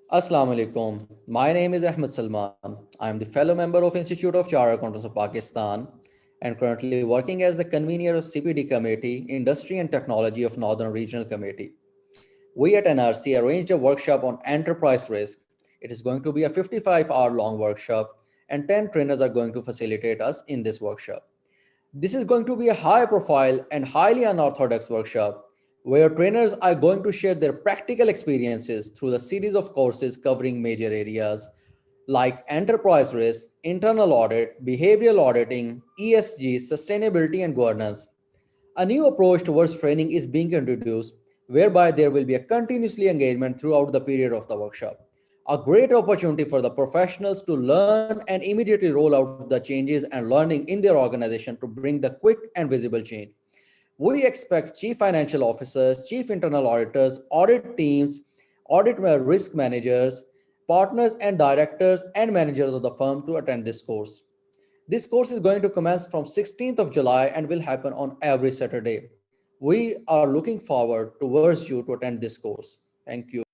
Assalamu alaikum. My name is Ahmed Salman. I am the fellow member of Institute of Chartered Accountants of Pakistan and currently working as the convener of CPD Committee, Industry and Technology of Northern Regional Committee. We at NRC arranged a workshop on enterprise risk. It is going to be a 55-hour long workshop and 10 trainers are going to facilitate us in this workshop. This is going to be a high profile and highly unorthodox workshop where trainers are going to share their practical experiences through the series of courses covering major areas like enterprise risk, internal audit, behavioral auditing, ESG, sustainability, and governance. A new approach towards training is being introduced, whereby there will be a continuously engagement throughout the period of the workshop. A great opportunity for the professionals to learn and immediately roll out the changes and learning in their organization to bring the quick and visible change. We expect chief financial officers, chief internal auditors, audit teams, audit risk managers, partners, and directors and managers of the firm to attend this course. This course is going to commence from 16th of July and will happen on every Saturday. We are looking forward towards you to attend this course. Thank you.